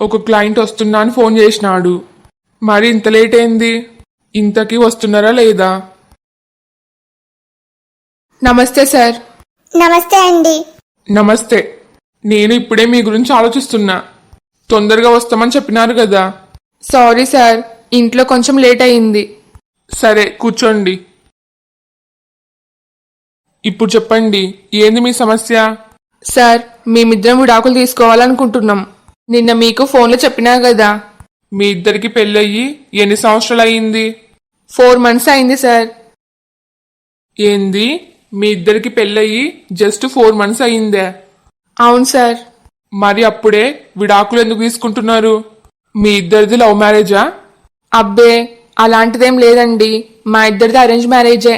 ఒక క్లయింట్ వస్తున్నా అని ఫోన్ చేసినాడు. మరి ఇంత లేట్ అయింది? ఇంతకీ వస్తున్నారా లేదా? నమస్తే సార్. నమస్తే అండి. నమస్తే. నేను ఇప్పుడే మీ గురించి ఆలోచిస్తున్నా. తొందరగా వస్తామని చెప్పినారు కదా. సారీ సార్, ఇంట్లో కొంచెం లేట్ అయింది. సరే కూర్చోండి. ఇప్పుడు చెప్పండి, ఏంది మీ సమస్య? సార్, మేమిద్దరం విడాకులు తీసుకోవాలనుకుంటున్నాం. నిన్న మీకు ఫోన్లో చెప్పినా కదా. మీ ఇద్దరికి పెళ్ళయ్యి ఎన్ని సంవత్సరాలు అయ్యింది? 4 months అయింది సార్. ఏంది? మీ ఇద్దరికి పెళ్ళయ్యి జస్ట్ 4 months అయ్యిందే? అవును సార్. మరి అప్పుడే విడాకులు ఎందుకు తీసుకుంటున్నారు? మీ ఇద్దరిది లవ్ మ్యారేజా? అబ్బే, అలాంటిదేం లేదండి. మా ఇద్దరిది అరేంజ్ మ్యారేజే.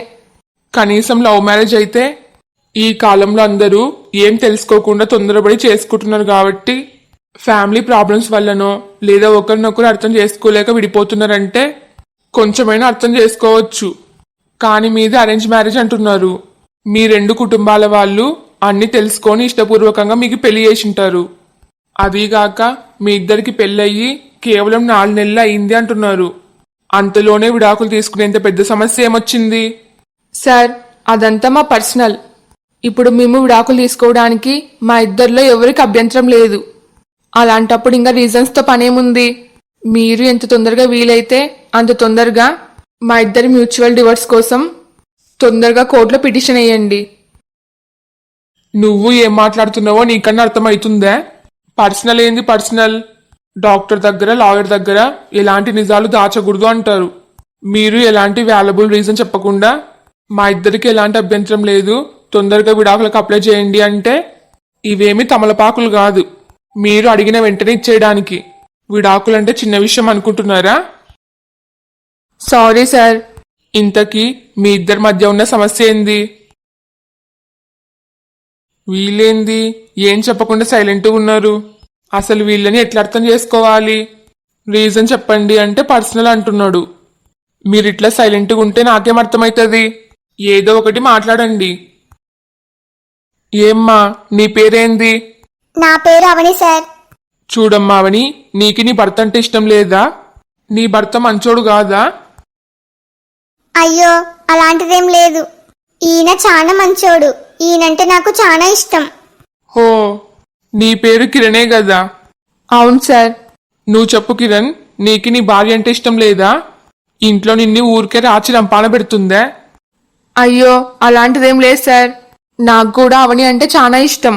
కనీసం లవ్ మ్యారేజ్ అయితే ఈ కాలంలో అందరూ ఏం తెలుసుకోకుండా తొందరపడి చేసుకుంటున్నారు కాబట్టి ఫ్యామిలీ ప్రాబ్లమ్స్ వల్లనో లేదా ఒకరినొకరు అర్థం చేసుకోలేక విడిపోతున్నారంటే కొంచెమైనా అర్థం చేసుకోవచ్చు. కానీ మీది అరేంజ్ మ్యారేజ్ అంటున్నారు. మీ 2 కుటుంబాల వాళ్ళు అన్ని తెలుసుకొని ఇష్టపూర్వకంగా మీకు పెళ్లి చేసింటారు. అదీగాక మీ ఇద్దరికి పెళ్ళయ్యి కేవలం 4 నెలలు అయింది అంటున్నారు. అంతలోనే విడాకులు తీసుకునేంత పెద్ద సమస్య ఏమొచ్చింది? సార్, అదంతా మా పర్సనల్. ఇప్పుడు మేము విడాకులు తీసుకోవడానికి మా ఇద్దరిలో ఎవరికి అభ్యంతరం లేదు. అలాంటప్పుడు ఇంకా రీజన్స్తో పనేముంది? మీరు ఎంత తొందరగా వీలైతే అంత తొందరగా మా ఇద్దరి మ్యూచువల్ డివోర్స్ కోసం తొందరగా కోర్టులో పిటిషన్ వేయండి. నువ్వు ఏం మాట్లాడుతున్నావో నీకన్నా అర్థమవుతుందా? పర్సనల్ ఏంది పర్సనల్? డాక్టర్ దగ్గర, లాయర్ దగ్గర ఎలాంటి నిజాలు దాచకూడదు అంటారు. మీరు ఎలాంటి వాల్యుబుల్ రీజన్ చెప్పకుండా మా ఇద్దరికి ఎలాంటి అభ్యంతరం లేదు, తొందరగా విడాకులకు అప్లై చేయండి అంటే ఇవేమి తమలపాకులు కాదు. మీరు అడిగిన వెంటనే ఇచ్చేయడానికి. విడాకులంటే చిన్న విషయం అనుకుంటున్నారా? Sorry sir. ఇంతకీ మీ ఇద్దరి మధ్య ఉన్న సమస్య ఏంది? వీళ్ళేంది ఏం చెప్పకుండా సైలెంట్గా ఉన్నారు? అసలు వీళ్ళని ఎట్లా అర్థం చేసుకోవాలి? రీజన్ చెప్పండి అంటే పర్సనల్ అంటున్నాడు. మీరిట్లా సైలెంట్గా ఉంటే నాకేం అర్థమవుతుంది? ఏదో ఒకటి మాట్లాడండి. ఏమ్మా, నీ పేరేంది? నా పేరు అవని సార్. చూడమ్మా అవని, నీకు నీ భర్త అంటే ఇష్టం లేదా? నీ భర్త మంచోడు కాదా? అయ్యో, అలాంటిదేం లేదు. ఈయన చాలా మంచోడు. ఈయనంటే నాకు చాలా ఇష్టం. హో, నీ పేరు కిరణే కదా? అవును సార్. నువ్వు చెప్పు కిరణ్, నీకు నీ భార్య అంటే ఇష్టం లేదా? ఇంట్లో నిన్ను ఊరికే రాచి రంపాన పెడుతుందా? అయ్యో, అలాంటిదేం లేదు సార్. నాకు కూడా అవని అంటే చాలా ఇష్టం.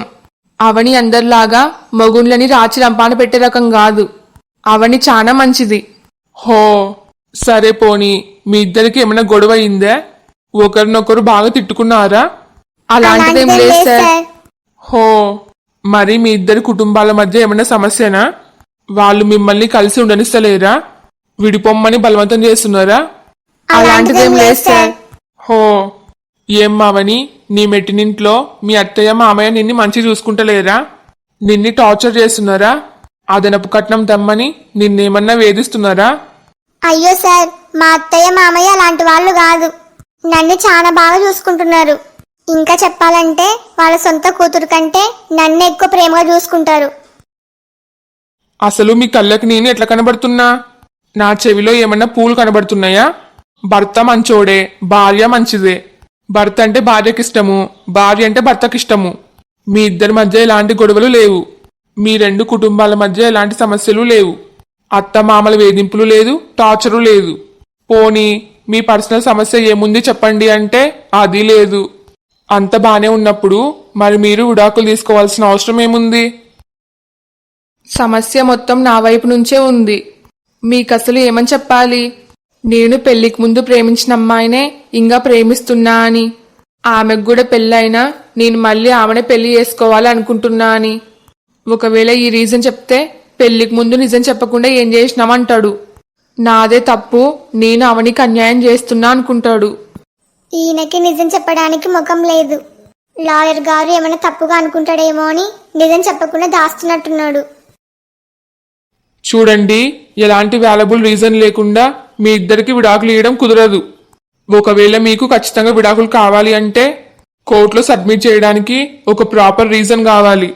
అవని అందరిలాగా మగుళ్ళని రాచి రంపాన పెట్టే రకం కాదు. అవని చాలా మంచిది. హో, సరే పోనీ మీ ఇద్దరికి ఏమైనా గొడవ అయిందా? ఒకరినొకరు బాగా తిట్టుకున్నారా? అలాంటిదేం లేదు సార్. హో, మరి మీ ఇద్దరి కుటుంబాల మధ్య ఏమైనా సమస్యనా? వాళ్ళు మిమ్మల్ని కలిసి ఉండనిస్తలేరా? విడిపోమ్మని బలవంతం చేస్తున్నారా? అలాంటిదేం లేదు సార్. హో, ఏం మావని, నీ మెట్టినింట్లో మీ అత్తయ్య మామయ్య నిన్ను మంచి చూసుకుంటలేరా? నిన్ను టార్చర్ చేస్తున్నారా? అదనపు కట్నం తెమ్మని నిన్నేమన్నా వేధిస్తున్నారా? అయ్యో సార్, మా అత్తయ్య మామయ్య అలాంటి వాళ్ళు కాదు. నన్ను చాలా బాగా చూసుకుంటున్నారు. ఇంకా చెప్పాలంటే వాళ్ళ సొంత కూతురు కంటే నన్ను ఎక్కువ ప్రేమగా చూసుకుంటారు. అసలు మీ కళ్ళకి నేను ఎట్లా కనబడుతున్నా? నా చెవిలో ఏమన్నా పూలు కనబడుతున్నాయా? భర్త మంచోడే, భార్య మంచిదే. భర్త అంటే భార్యకిష్టము, భార్య అంటే భర్తకిష్టము. మీ ఇద్దరి మధ్య ఎలాంటి గొడవలు లేవు. మీ 2 కుటుంబాల మధ్య ఎలాంటి సమస్యలు లేవు. అత్త మామల వేధింపులు లేదు, టార్చరు లేదు. పోనీ మీ పర్సనల్ సమస్య ఏముంది చెప్పండి అంటే అది లేదు. అంత బానే ఉన్నప్పుడు మరి మీరు విడాకులు తీసుకోవాల్సిన అవసరం ఏముంది? సమస్య మొత్తం నా వైపు నుంచే ఉంది. మీకసలు ఏమని చెప్పాలి? నేను పెళ్లికి ముందు ప్రేమించిన అమ్మాయినే ఇంకా ప్రేమిస్తున్నా అని, ఆమెకు కూడా పెళ్ళైనా నేను మళ్ళీ ఆమెనే పెళ్లి చేసుకోవాలి అనుకుంటున్నా అని. ఒకవేళ ఈ రీజన్ చెప్తే పెళ్లికి ముందు నిజం చెప్పకుండా ఏం చేసినామంటాడు. నాదే తప్పు, నేను అవనికి అన్యాయం చేస్తున్నా అనుకుంటాడు. ఈయనకి నిజం చెప్పడానికి ముఖం లేదు. లాయర్ గారు ఏమైనా తప్పుగా అనుకుంటాడేమో అని నిజం చెప్పకుండా దాస్తున్నట్టున్నాడు. చూడండి, ఎలాంటి వాల్యుబుల్ రీజన్ లేకుండా మీ ఇద్దరికి విడాకులు ఇవ్వడం కుదరదు. ఒకవేళ మీకు ఖచ్చితంగా విడాకులు కావాలి అంటే కోర్టులో సబ్మిట్ చేయడానికి ఒక ప్రాపర్ రీజన్ కావాలి.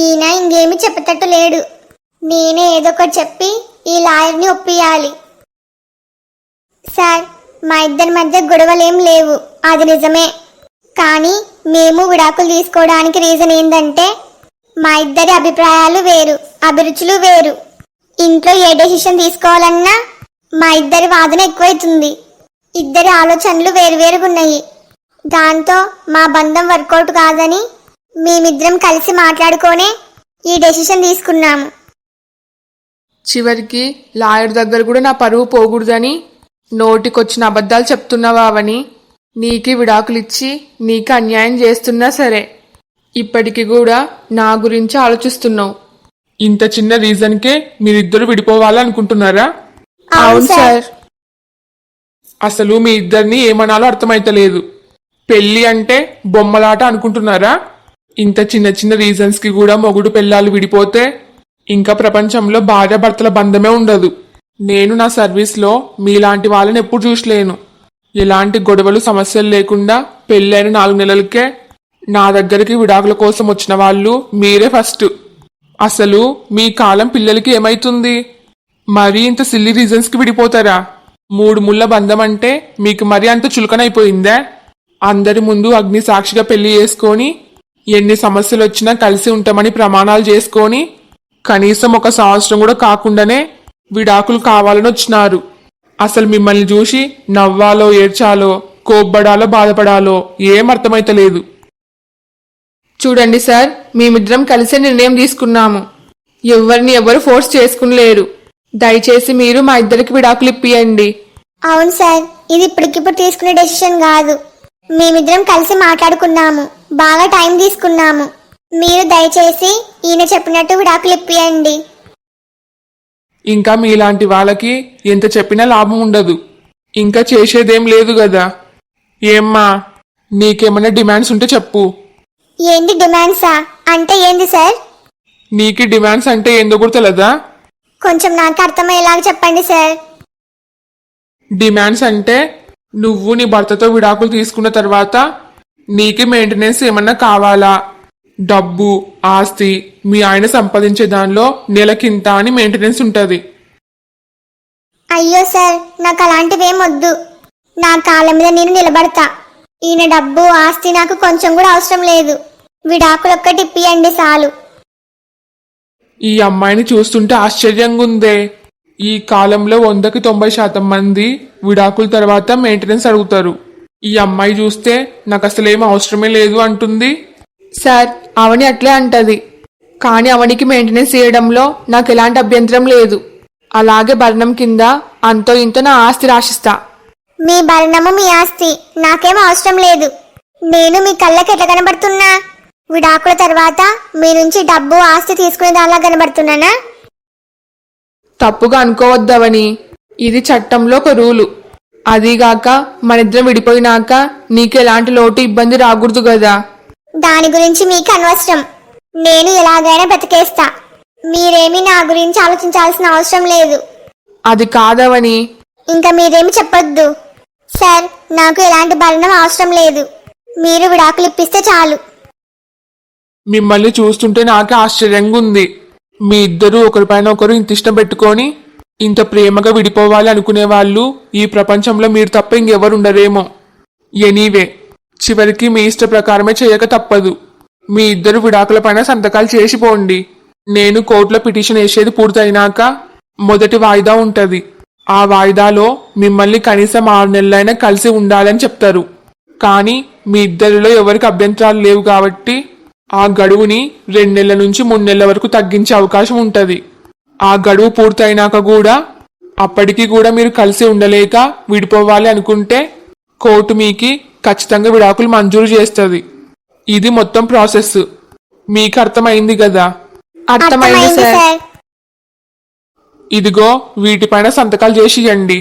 ఈయన ఇంకేమి చెప్పేటట్టు లేడు. నేనే ఏదో ఒకటి చెప్పి ఈ లాయర్ని ఒప్పియాలి. సార్, మా ఇద్దరి మధ్య గొడవలేం లేవు, అది నిజమే. కానీ మేము విడాకులు తీసుకోవడానికి రీజన్ ఏంటంటే మా ఇద్దరి అభిప్రాయాలు వేరు, అభిరుచులు వేరు. ఇంట్లో ఏ డెసిషన్ తీసుకోవాలన్నా మా ఇద్దరి వాదన ఎక్కువైతుంది. ఇద్దరి ఆలోచనలు వేరువేరుగా ఉన్నాయి. దాంతో మా బంధం వర్కౌట్ కాదని మేమిద్దరం కలిసి మాట్లాడుకోనే ఈ డెసిషన్ తీసుకున్నాము. చివరికి లాయర్ దగ్గర కూడా నా పరువు పోకూడదని నోటికొచ్చిన అబద్ధాలు చెప్తున్నావా అవని? నీకి విడాకులిచ్చి నీకు అన్యాయం చేస్తున్నా సరే ఇప్పటికి కూడా నా గురించి ఆలోచిస్తున్నావు. ఇంత చిన్న రీజన్కే మీరిద్దరు విడిపోవాలనుకుంటున్నారా? అవును సార్. అసలు మీ ఇద్దరిని ఏమనాలో అర్థమైతలేదు. పెళ్లి అంటే బొమ్మలాట అనుకుంటున్నారా? ఇంత చిన్న చిన్న రీజన్స్ కి కూడా మొగుడు పెళ్ళాలు విడిపోతే ఇంకా ప్రపంచంలో భార్యాభర్తల బంధమే ఉండదు. నేను నా సర్వీస్లో మీలాంటి వాళ్ళని ఎప్పుడు చూసలేను. ఎలాంటి గొడవలు సమస్యలు లేకుండా పెళ్ళైన 4 నెలలకే నా దగ్గరికి విడాకుల కోసం వచ్చిన వాళ్ళు మీరే ఫస్ట్. అసలు మీ కాలం పిల్లలకి ఏమైతుంది? మరీ ఇంత సిల్లీ రీజన్స్ కి విడిపోతారా? 3 ముళ్ళ బంధం అంటే మీకు మరీ అంత చులకనైపోయిందే? అందరి ముందు అగ్ని సాక్షిగా పెళ్లి చేసుకొని ఎన్ని సమస్యలు వచ్చినా కలిసి ఉంటామని ప్రమాణాలు చేసుకొని కనీసం 1 సంవత్సరం కూడా కాకుండానే విడాకులు కావాలని వచ్చినారు. అసలు మిమ్మల్ని చూసి నవ్వాలో ఏడ్చాలో కోప్పడాలో బాధపడాలో ఏం అర్థమైతలేదు. చూడండి సార్, మేమిద్దరం కలిసే నిర్ణయం తీసుకున్నాము. ఎవరిని ఎవరు ఫోర్స్ చేసుకునిలేరు. దయచేసి మీరు మా ఇద్దరికి విడాకులు ఇప్పియండి. అవును సార్, ఇది ఇప్పటికిప్పుడు తీసుకునే డెసిషన్ కాదు. మేమిద్దరం కలిసి మాట్లాడుకున్నాము, బాగా టైం తీసుకున్నాము. మీరు దయచేసి ఈయన చెప్పినట్టు విడాకులు ఇప్పియండి. ఇంకా మీలాంటి వాళ్ళకి ఎంత చెప్పినా లాభం ఉండదు. ఇంకా చేసేదేం లేదు కదా. ఏమ్మా, నీకేమైనా డిమాండ్స్ ఉంటే చెప్పు. ఏంటి డిమాండ్సా? అంటే ఏంది సార్? నీకు డిమాండ్స్ అంటే ఏందో కూడా తెలదా? కొంచెం నాకు అర్థమయ్యేలాగా చెప్పండి సార్. డిమాండ్స్ అంటే నువ్వు నీ భర్తతో విడాకులు తీసుకున్న తర్వాత నీకు మెయింటెనెన్స్ ఏమన్నా కావాలా? డబ్బు, ఆస్తి మీ ఆయన సంపాదించే దానిలో నెలకింత అని మెయింటెనెన్స్ ఉంటుంది. అయ్యో సార్, నాకు అలాంటివేం వద్దు. నా కాళ్ళ మీద నేను నిలబడతా. ఈయన డబ్బు ఆస్తి నాకు కొంచెం కూడా అవసరం లేదు. విడాకులు ఒక్కటి ఇప్పియండి చాలు. ఈ అమ్మాయిని చూస్తుంటే ఆశ్చర్యంగా ఉందే. ఈ కాలంలో 100కి 90% మంది విడాకుల తర్వాత మెయింటెనెన్స్ అడుగుతారు. ఈ అమ్మాయి చూస్తే నాకు అసలేం అవసరమే లేదు అంటుంది. సార్, అవని అట్లే అంటది. కానీ అవనికి మెయింటెనెన్స్ చేయడంలో నాకు ఎలాంటి అభ్యంతరం లేదు. అలాగే భరణం కింద అంతో ఇంతో నా ఆస్తి రాసిస్తా. మీ భరణము మీ ఆస్తి నాకేం అవసరం లేదు. నేను మీ కళ్ళకి ఎట్లా కనబడుతున్నా? విడాకుల తర్వాత మీ నుంచి డబ్బు ఆస్తి తీసుకునే దానిలా కనబడుతున్నానా? తప్పుగా అనుకోవద్దవని, ఇది చట్టంలో ఒక రూలు. అదీగాక మనిద్దరం విడిపోయినాక నీకు ఎలాంటి లోటు ఇబ్బంది రాకూడదు కదా. దాని గురించి మీకు అనవసరం. నేను ఎలాగైనా బ్రతికేస్తా. మీరేమీ నా గురించి ఆలోచించాల్సిన అవసరం లేదు. అది కాదవని. ఇంకా మీరేమి చెప్పొద్దు సార్. నాకు ఎలాంటి భరణం అవసరం లేదు. మీరు విడాకులు ఇప్పిస్తే చాలు. మిమ్మల్ని చూస్తుంటే నాకే ఆశ్చర్యంగా ఉంది. మీ ఇద్దరు ఒకరిపైన ఒకరు ఇంత ఇష్టం పెట్టుకొని ఇంత ప్రేమగా విడిపోవాలి అనుకునే వాళ్ళు ఈ ప్రపంచంలో మీరు తప్ప ఇంకెవరు ఉండరేమో. ఎనీవే, చివరికి మీ ఇష్ట ప్రకారమే చేయక తప్పదు. మీ ఇద్దరు విడాకుల పైన సంతకాలు చేసిపోండి. నేను కోర్టులో పిటిషన్ వేసేది పూర్తయినాక మొదటి వాయిదా ఉంటది. ఆ వాయిదాలో మిమ్మల్ని కనీసం 6 నెలలైనా కలిసి ఉండాలని చెప్తారు. కానీ మీ ఇద్దరిలో ఎవరికి అభ్యంతరాలు లేవు కాబట్టి ఆ గడువుని 2 నెలల నుంచి 3 నెలల వరకు తగ్గించే అవకాశం ఉంటది. ఆ గడువు పూర్తయినాక కూడా అప్పటికి కూడా మీరు కలిసి ఉండలేక విడిపోవాలి అనుకుంటే కోర్టు మీకు ఖచ్చితంగా విడాకులు మంజూరు చేస్తుంది. ఇది మొత్తం ప్రాసెస్. మీకు అర్థమైంది కదా? అర్థమైంది సార్. ఇదిగో వీటిపైన సంతకాలు చేసి ఇవ్వండి.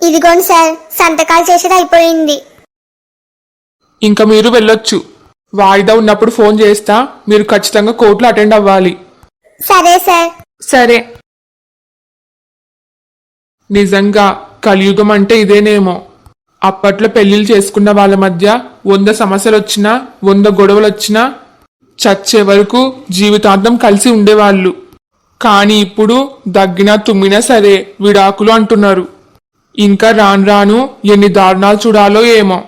ఇదిగోండి సార్, సంతకాలు చేసేది అయిపోయింది. ఇంకా మీరు వెళ్ళొచ్చు. వాయిదా ఉన్నప్పుడు ఫోన్ చేస్తా. మీరు ఖచ్చితంగా కోర్టులో అటెండ్ అవ్వాలి. సరే సార్. సరే. నిజంగా కలియుగం అంటే ఇదేనేమో. అప్పట్లో పెళ్లిళ్ళు చేసుకున్న వాళ్ళ మధ్య 100 సమస్యలు వచ్చినా 100 గొడవలు వచ్చినా చచ్చే వరకు జీవితాంతం కలిసి ఉండేవాళ్ళు. కానీ ఇప్పుడు దగ్గినా తుమ్మినా సరే విడాకులు అంటున్నారు. ఇంకా రాను రాను ఎన్ని దారుణాలు చూడాలో ఏమో.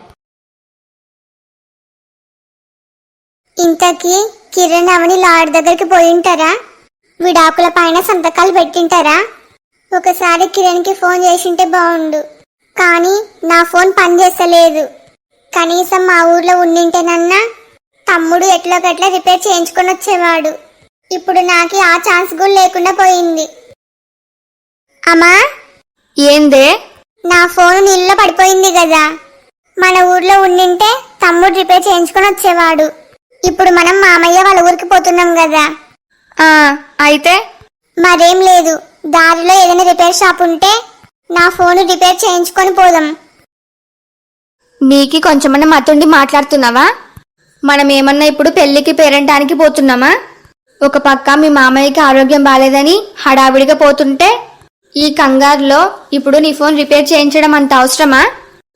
ఇంతకీ కిరణ్ అవని లాయర్ దగ్గరికి పోయింటారా? విడాకుల పైన సంతకాలు పెట్టింటారా? ఒకసారి కిరణ్కి ఫోన్ చేసింటే బాగుండు. కానీ నా ఫోన్ పనిచేస్తలేదు. కనీసం మా ఊర్లో ఉండింటేనన్నా తమ్ముడు ఎట్లోకట్లా రిపేర్ చేయించుకొని వచ్చేవాడు. ఇప్పుడు నాకు ఆ ఛాన్స్ కూడా లేకుండా పోయింది. అమ్మా, ఏందే? నా ఫోన్ నీళ్ళలో పడిపోయింది కదా. మన ఊర్లో ఉండింటే తమ్ముడు రిపేర్ చేయించుకొని వచ్చేవాడు. ఇప్పుడు మనం మామయ్య వాళ్ళ ఊరికి పోతున్నాం కదా. అయితే మరేం లేదు, దారిలో ఏదైనా రిపేర్ షాప్ ఉంటే నా ఫోన్ రిపేర్ చేయించుకొని పోదాం. నీకి కొంచెమన్నా మతుండి మాట్లాడుతున్నావా? మనం ఏమన్నా ఇప్పుడు పెళ్లికి పేరంటానికి పోతున్నామా? ఒక పక్క మీ మామయ్యకి ఆరోగ్యం బాలేదని హడావిడిగా పోతుంటే ఈ కంగారులో ఇప్పుడు నీ ఫోన్ రిపేర్ చేయించడం అంత అవసరమా?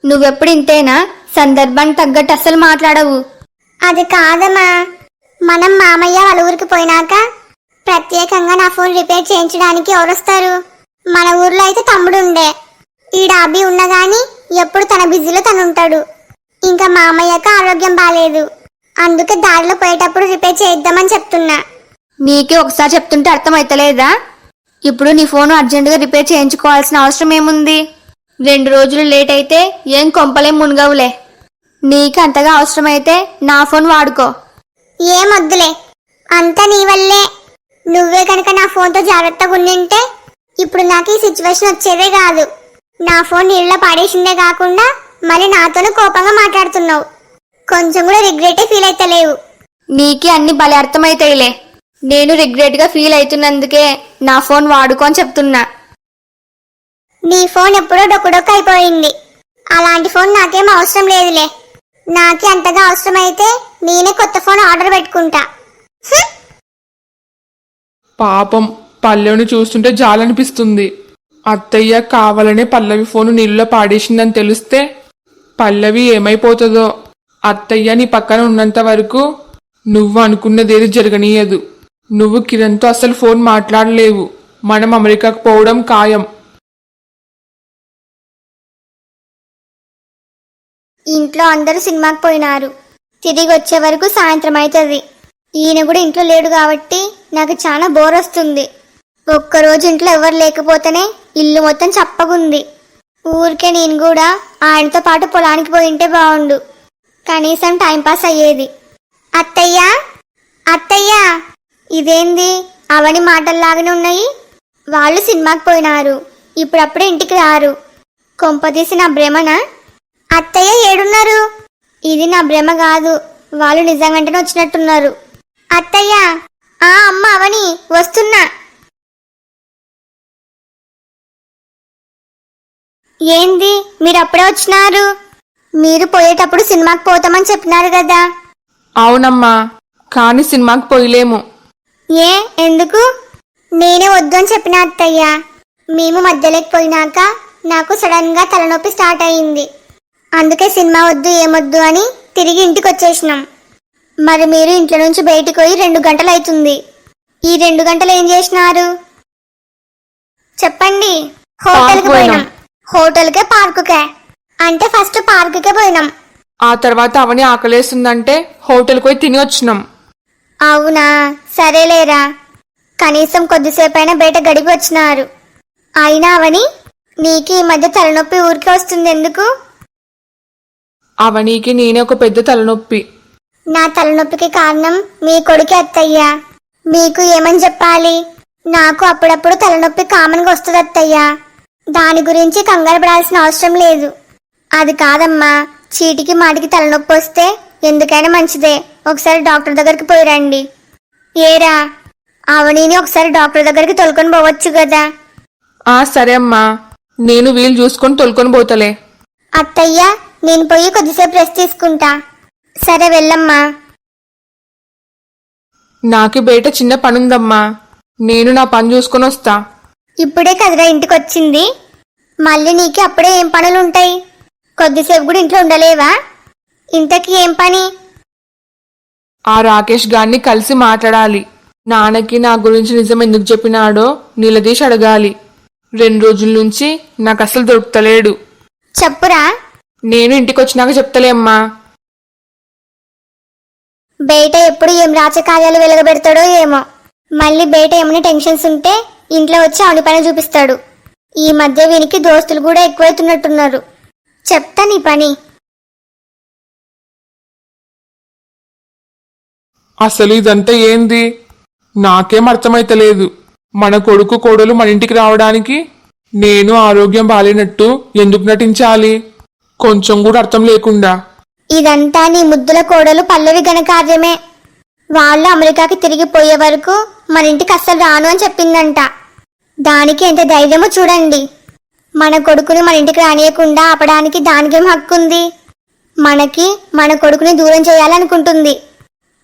నువ్వెప్పుడు ఇంతేనా? సందర్భానికి తగ్గట్టు అస్సలు మాట్లాడవు. అది కాదమ్మా, మనం మామయ్య వాళ్ళ ఊరికి పోయినాక ప్రత్యేకంగా నా ఫోన్ రిపేర్ చేయించడానికి ఎవరొస్తారు? మన ఊర్లో అయితే తమ్ముడు ఉండే. ఈడ అభి ఉన్నా గాని ఎప్పుడు తన బిజీలో తను ఉంటాడు. ఇంకా మామయ్యకు ఆరోగ్యం బాలేదు, అందుకే దారిలో పోయేటప్పుడు రిపేర్ చేద్దామని చెప్తున్నా. నీకే ఒకసారి చెప్తుంటే అర్థమైతలేదా? ఇప్పుడు నీ ఫోన్ అర్జెంటుగా రిపేర్ చేయించుకోవాల్సిన అవసరం ఏముంది? 2 రోజులు లేట్ అయితే ఏం కొంపలేం మునగవులే. నీకు అంతగా అవసరమైతే నా ఫోన్ వాడుకో. ఏమొద్దులే, అంతా నీ వల్లే. నువ్వే కనుక నా ఫోన్తో జాగ్రత్తగా ఉండింటే ఇప్పుడు నాకు ఈ సిచ్యువేషన్ వచ్చేదే కాదు. నా ఫోన్ నీళ్ళలో పాడేసిందే కాకుండా మళ్ళీ నాతోనే కోపంగా మాట్లాడుతున్నావు. కొంచెం కూడా రిగ్రెటే ఫీల్ అయితలేవు. నీకి అన్ని భలే అర్థమైతాయిలే. నేను రిగ్రెట్ గా ఫీల్ అవుతున్నందుకే నా ఫోన్ వాడుకో అని చెప్తున్నా. నీ ఫోన్ ఎప్పుడో డొక్కుడొక్కు అయిపోయింది. అలాంటి ఫోన్ నాకేం అవసరం లేదులే. నాకే అంతగా అవసరమైతే నేనే కొత్త ఫోన్ ఆర్డర్ పెట్టుకుంటా. పాపం పల్లెని చూస్తుంటే జాలనిపిస్తుంది. అత్తయ్య కావాలనే పల్లవి ఫోను నీళ్ళలో పాడేసిందని తెలిస్తే పల్లవి ఏమైపోతుందో. అత్తయ్య నీ పక్కన ఉన్నంత వరకు నువ్వు అనుకున్నదేది జరగనీయదు. నువ్వు కిరణ్తో అసలు ఫోన్ మాట్లాడలేవు. మనం అమెరికాకు పోవడం ఖాయం. ఇంట్లో అందరూ సినిమాకి పోయినారు. తిరిగి వచ్చే వరకు సాయంత్రం అవుతుంది. ఈయన కూడా ఇంట్లో లేడు కాబట్టి నాకు చాలా బోర్ వస్తుంది. ఒక్కరోజు ఇంట్లో ఎవరు లేకపోతేనే ఇల్లు మొత్తం చప్పగుంది. ఊరికే నేను కూడా ఆయనతో పాటు పొలానికి పోయింటే బాగుండు. కనీసం టైంపాస్ అయ్యేది. అత్తయ్య, అత్తయ్య, ఇదేంది అవని మాటల్లాగానే ఉన్నాయి. వాళ్ళు సినిమాకి పోయినారు, ఇప్పుడప్పుడే ఇంటికి రారు. కొంపదీసి నా భ్రమనా? అత్తయ్య ఏడున్నారు? ఇది నా భ్రమ కాదు, వాళ్ళు నిజంగానే వచ్చినట్టున్నారు. అత్తయ్య, అమ్మ అవని వస్తున్నా. ఏంది మీరు అప్పుడే వచ్చినారు? మీరు పోయేటప్పుడు సినిమాకి పోతామని చెప్పినారు కదా. అవునమ్మా, కానీ సినిమాకి పోయలేము. ఎందుకు? నేనే వద్దు అని చెప్పిన అత్తయ్య. మేము మధ్యలోకి పోయినాక నాకు సడన్ గా తలనొప్పి స్టార్ట్ అయింది. అందుకే సినిమా వద్దు ఏమొద్దు అని తిరిగి ఇంటికి వచ్చేసినాం. మరి మీరు ఇంట్లో నుంచి బయటికి పోయి 2 గంటలు అవుతుంది. ఈ 2 గంటలు ఏం చేసినారు చెప్పండి? హోటల్కి పోయినాం. హోటల్కే పార్కుకే? అంటే ఫస్ట్ పార్కుకే పోయినాం. ఆ తర్వాత అవని ఆకలేస్తుందంటే హోటల్కి పోయి తిని వచ్చినాం. అవునా, సరేలేరా. కనీసం కొద్దిసేపైనా బయట గడిపి వచ్చినారు. అయినా అవని, నీకు ఈ మధ్య తలనొప్పి ఊరికే వస్తుంది ఎందుకు? అవనీకి నేనే ఒక పెద్ద తలనొప్పి. నా తలనొప్పికి కారణం మీ కొడుకు అత్తయ్య. మీకు ఏమని చెప్పాలి? నాకు అప్పుడప్పుడు తలనొప్పి కామన్గా వస్తుంది అత్తయ్య. దాని గురించి కంగారు పడాల్సిన అవసరం లేదు. అది కాదమ్మా, చీటికి మాటికి తలనొప్పి వస్తే ఎందుకైనా మంచిదే. ఒకసారి డాక్టర్ దగ్గరికి పోయి రండి. ఏరా, అవనీని ఒకసారి డాక్టర్ దగ్గరికి తోలుకొని పోవచ్చు కదా. సరే అమ్మా, నేను వీలు చూసుకొని తోలుకొని పోతలే. అత్తయ్య, నేను పోయి కొద్దిసేపు రెస్ట్ తీసుకుంటా. సరే వెళ్ళమ్మా. నాకు బయట చిన్న పనుందమ్మా, నేను నా పని చూసుకొని వస్తా. ఇప్పుడే కదరా ఇంటికి వచ్చింది, మళ్ళీ నీకు అప్పుడే ఏం పనులు ఉంటాయి? కొద్దిసేపు కూడా ఇంట్లో ఉండలేవా? ఇంతకీ ఏం పని? ఆ రాకేష్ గారిని కలిసి మాట్లాడాలి. నాన్నకి నా గురించి నిజం ఎందుకు చెప్పినాడో నిలదీసి అడగాలి. 2 రోజుల నుంచి నాకు అసలు దొరుకుతలేడు. చెప్పురా. నేను ఇంటికి వచ్చినాక చెప్తలే అమ్మా. బయట ఎప్పుడు ఏం రాజకార్యాలు వెలగబెడతాడో ఏమో. మళ్ళీ బయట ఏమైనా టెన్షన్స్ ఉంటే ఇంట్లో వచ్చి అవని పని చూపిస్తాడు. ఈ మధ్య వీనికి దోస్తులు కూడా ఎక్కువైతున్నట్టున్నారు. చెప్తా నీ పని. అసలు ఇదంతా ఏంది? నాకేం అర్థమైతలేదు. మన కొడుకు కోడలు మన ఇంటికి రావడానికి నేను ఆరోగ్యం బాలేనట్టు ఎందుకు నటించాలి? కొంచెం కూడా అర్థం లేకుండా. ఇదంతా నీ ముద్దుల కోడలు పల్లవి ఘనకార్యమే. వాళ్ళు అమెరికాకి తిరిగి పోయే వరకు మన ఇంటికి అస్సలు రాను అని చెప్పిందంట. దానికి ఎంత ధైర్యమో చూడండి. మన కొడుకుని మన ఇంటికి రానియకుండా ఆపడానికి దానికేం హక్కు ఉంది? మనకి మన కొడుకుని దూరం చేయాలనుకుంటుంది.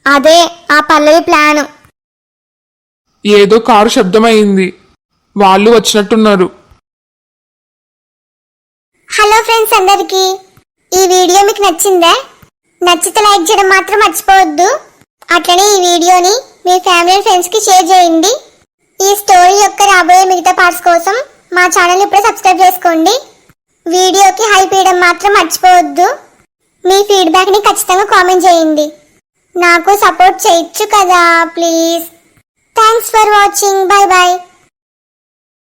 అదే ఆ పల్లవి ప్లాను. ఏదో కారు శబ్దమైంది. వాళ్ళు వచ్చినట్టున్నారు. హలో ఫ్రెండ్స్ అందరికీ, ఈ వీడియో మీకు నచ్చిందా? నచ్చితే లైక్ చేయడం మాత్రం మర్చిపోవద్దు. అట్లనే ఈ వీడియోని మీ ఫ్యామిలీ అండ్ ఫ్రెండ్స్కి షేర్ చేయండి. ఈ స్టోరీ యొక్క రాబోయే మిగతా పార్ట్స్ కోసం మా ఛానల్ ఇప్పుడే సబ్స్క్రైబ్ చేసుకోండి. వీడియోకి హైప్ ఇవ్వడం మాత్రం మర్చిపోవద్దు. మీ ఫీడ్బ్యాక్ని ఖచ్చితంగా కామెంట్ చేయండి. నాకు సపోర్ట్ చేయొచ్చు కదా please. Thanks for watching. Bye bye.